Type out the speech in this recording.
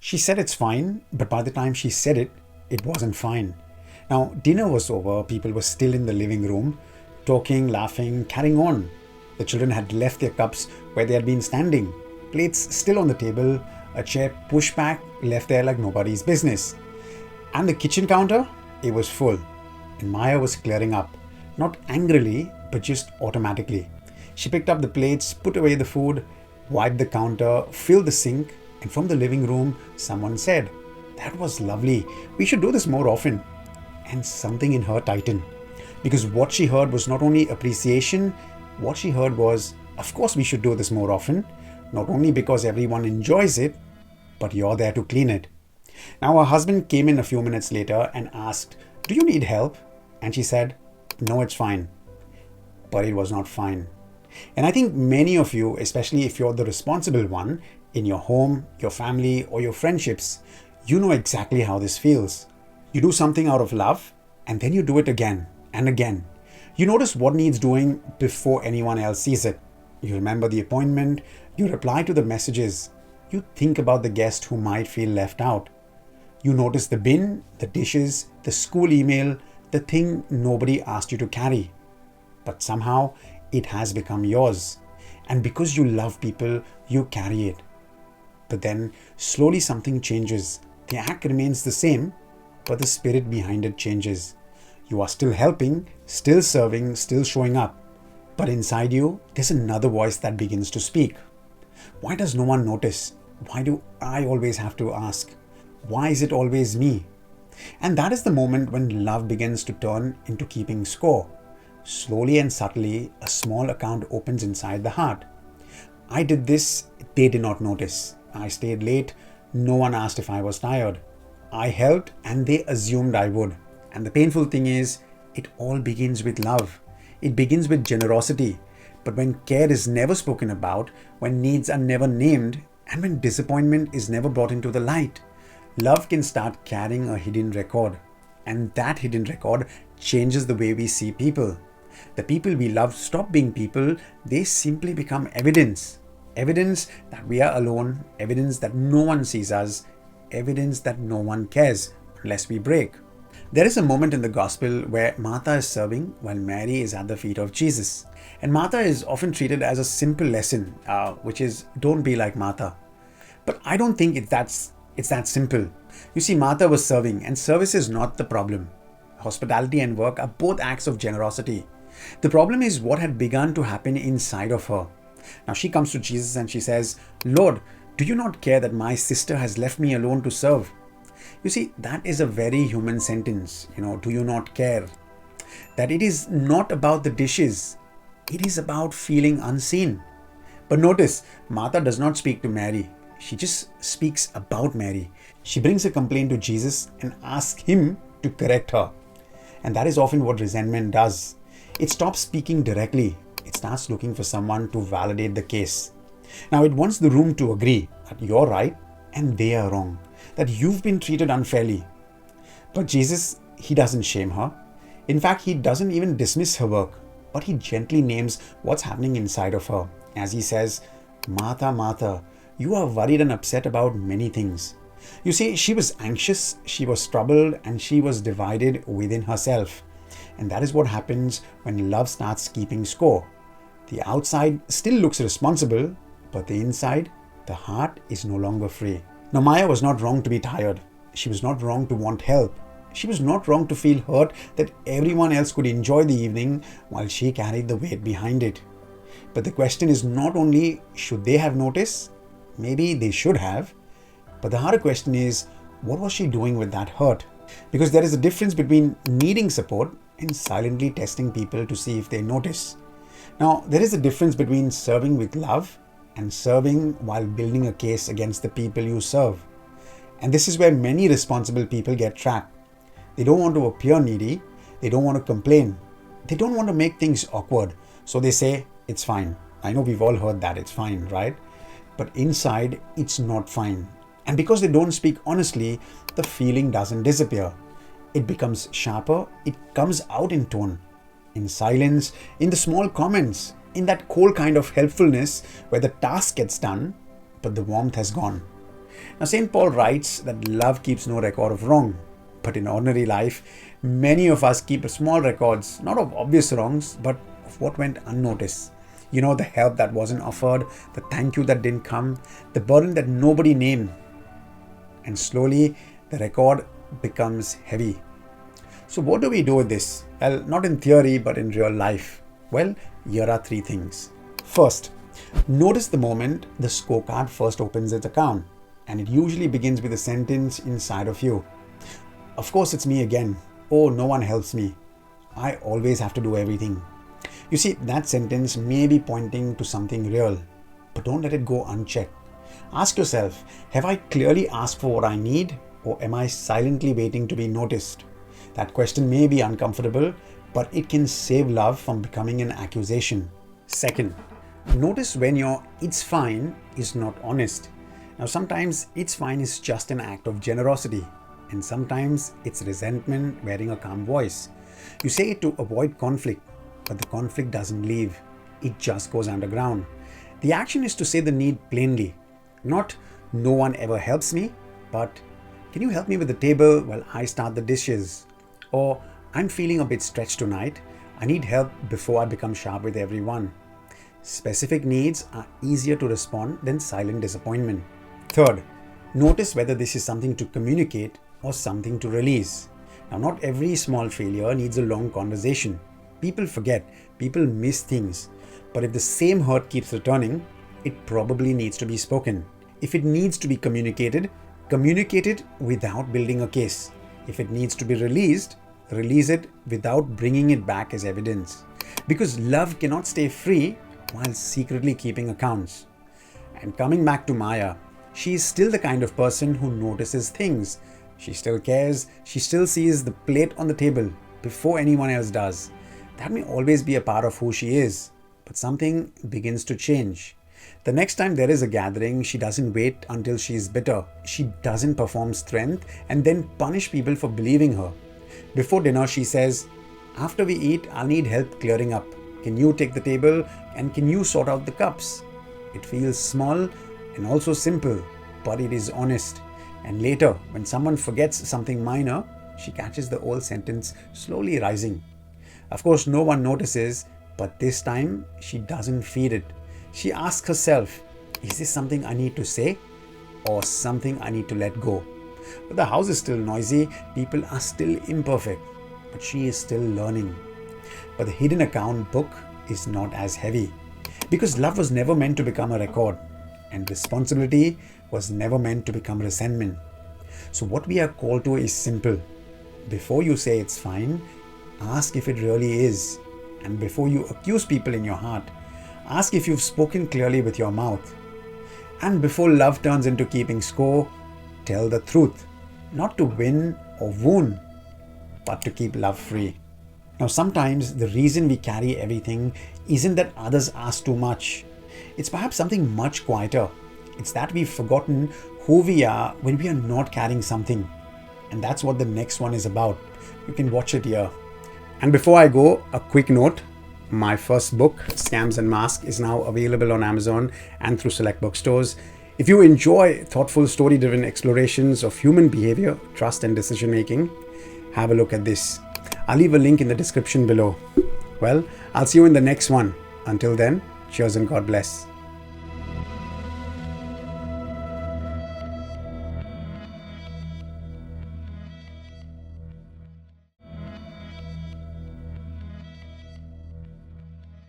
She said it's fine, but by the time she said it, it wasn't fine. Now, dinner was over, people were still in the living room, talking, laughing, carrying on. The children had left their cups where they had been standing, plates still on the table, a chair pushed back, left there like nobody's business. And the kitchen counter, it was full. And Maya was clearing up, not angrily, but just automatically. She picked up the plates, put away the food, wiped the counter, filled the sink, and from the living room, someone said, "That was lovely. We should do this more often." And something in her tightened. Because what she heard was not only appreciation, what she heard was, "Of course, we should do this more often. Not only because everyone enjoys it, but you're there to clean it." Now, her husband came in a few minutes later and asked, "Do you need help?" And she said, "No, it's fine." But it was not fine. And I think many of you, especially if you're the responsible one in your home, your family, or your friendships, you know exactly how this feels. You do something out of love, and then you do it again and again. You notice what needs doing before anyone else sees it. You remember the appointment, you reply to the messages, you think about the guest who might feel left out. You notice the bin, the dishes, the school email, the thing nobody asked you to carry. But somehow it has become yours. And because you love people, you carry it. But then slowly something changes. The act remains the same, but the spirit behind it changes. You are still helping, still serving, still showing up. But inside you, there's another voice that begins to speak. Why does no one notice? Why do I always have to ask? Why is it always me? And that is the moment when love begins to turn into keeping score. Slowly and subtly, a small account opens inside the heart. I did this, they did not notice. I stayed late, no one asked if I was tired. I helped and they assumed I would. And the painful thing is, it all begins with love. It begins with generosity. But when care is never spoken about, when needs are never named, and when disappointment is never brought into the light, love can start carrying a hidden record. And that hidden record changes the way we see people. The people we love stop being people, they simply become evidence. Evidence that we are alone, evidence that no one sees us, evidence that no one cares unless we break. There is a moment in the gospel where Martha is serving while Mary is at the feet of Jesus. And Martha is often treated as a simple lesson, which is don't be like Martha. But I don't think it's that simple. You see, Martha was serving, and service is not the problem. Hospitality and work are both acts of generosity. The problem is what had begun to happen inside of her. Now she comes to Jesus and she says, "Lord, do you not care that my sister has left me alone to serve?" You see, that is a very human sentence. Do you not care? That it is not about the dishes. It is about feeling unseen. But notice, Martha does not speak to Mary. She just speaks about Mary. She brings a complaint to Jesus and asks him to correct her. And that is often what resentment does. It stops speaking directly. It starts looking for someone to validate the case. Now it wants the room to agree that you're right and they are wrong, that you've been treated unfairly. But Jesus, he doesn't shame her. In fact, he doesn't even dismiss her work, but he gently names what's happening inside of her. As he says, "Martha, Martha, you are worried and upset about many things." You see, she was anxious, she was troubled, and she was divided within herself. And that is what happens when love starts keeping score. The outside still looks responsible, but the inside, the heart is no longer free. Now, Maya was not wrong to be tired. She was not wrong to want help. She was not wrong to feel hurt that everyone else could enjoy the evening while she carried the weight behind it. But the question is not only should they have noticed, maybe they should have, but the harder question is, what was she doing with that hurt? Because there is a difference between needing support and silently testing people to see if they notice. Now, there is a difference between serving with love and serving while building a case against the people you serve. And this is where many responsible people get trapped. They don't want to appear needy. They don't want to complain. They don't want to make things awkward. So they say, "It's fine." I know we've all heard that, "It's fine," right? But inside, it's not fine. And because they don't speak honestly, the feeling doesn't disappear. It becomes sharper. It comes out in tone, in silence, in the small comments, in that cold kind of helpfulness where the task gets done, but the warmth has gone. Now, St. Paul writes that love keeps no record of wrong. But in ordinary life, many of us keep small records, not of obvious wrongs, but of what went unnoticed. You know, the help that wasn't offered, the thank you that didn't come, the burden that nobody named. And slowly, the record becomes heavy. So what do we do with this? Well, not in theory, but in real life. Well, here are 3 things. First, notice the moment the scorecard first opens its account. And it usually begins with a sentence inside of you. Of course, it's me again. Oh, no one helps me. I always have to do everything. You see, that sentence may be pointing to something real, but don't let it go unchecked. Ask yourself, have I clearly asked for what I need, or am I silently waiting to be noticed? That question may be uncomfortable, but it can save love from becoming an accusation. Second, notice when your "it's fine" is not honest. Now, sometimes "it's fine" is just an act of generosity, and sometimes it's resentment wearing a calm voice. You say it to avoid conflict, but the conflict doesn't leave. It just goes underground. The action is to say the need plainly, not "no one ever helps me," but "can you help me with the table while I start the dishes?" Or "I'm feeling a bit stretched tonight. I need help before I become sharp with everyone." Specific needs are easier to respond than silent disappointment. Third, notice whether this is something to communicate or something to release. Now, not every small failure needs a long conversation. People forget, people miss things. But if the same hurt keeps returning, it probably needs to be spoken. If it needs to be communicated, communicate it without building a case. If it needs to be released, release it without bringing it back as evidence. Because love cannot stay free while secretly keeping accounts. And coming back to Maya, she is still the kind of person who notices things. She still cares. She still sees the plate on the table before anyone else does. That may always be a part of who she is, but something begins to change. The next time there is a gathering, she doesn't wait until she is bitter. She doesn't perform strength and then punish people for believing her. Before dinner, she says, "After we eat, I'll need help clearing up. Can you take the table and can you sort out the cups?" It feels small and also simple, but it is honest. And later, when someone forgets something minor, she catches the old sentence slowly rising. Of course, no one notices, but this time she doesn't feed it. She asks herself, is this something I need to say or something I need to let go? But the house is still noisy, people are still imperfect, but she is still learning. But the hidden account book is not as heavy because love was never meant to become a record and responsibility was never meant to become resentment. So what we are called to is simple. Before you say it's fine, ask if it really is. And before you accuse people in your heart, ask if you've spoken clearly with your mouth. And before love turns into keeping score, tell the truth. Not to win or wound, but to keep love free. Now, sometimes the reason we carry everything isn't that others ask too much. It's perhaps something much quieter. It's that we've forgotten who we are when we are not carrying something. And that's what the next one is about. You can watch it here. And before I go, a quick note. My first book, Scams and Masks, is now available on Amazon and through select bookstores. If you enjoy thoughtful, story-driven explorations of human behavior, trust, and decision-making, have a look at this. I'll leave a link in the description below. Well, I'll see you in the next one. Until then, cheers and God bless.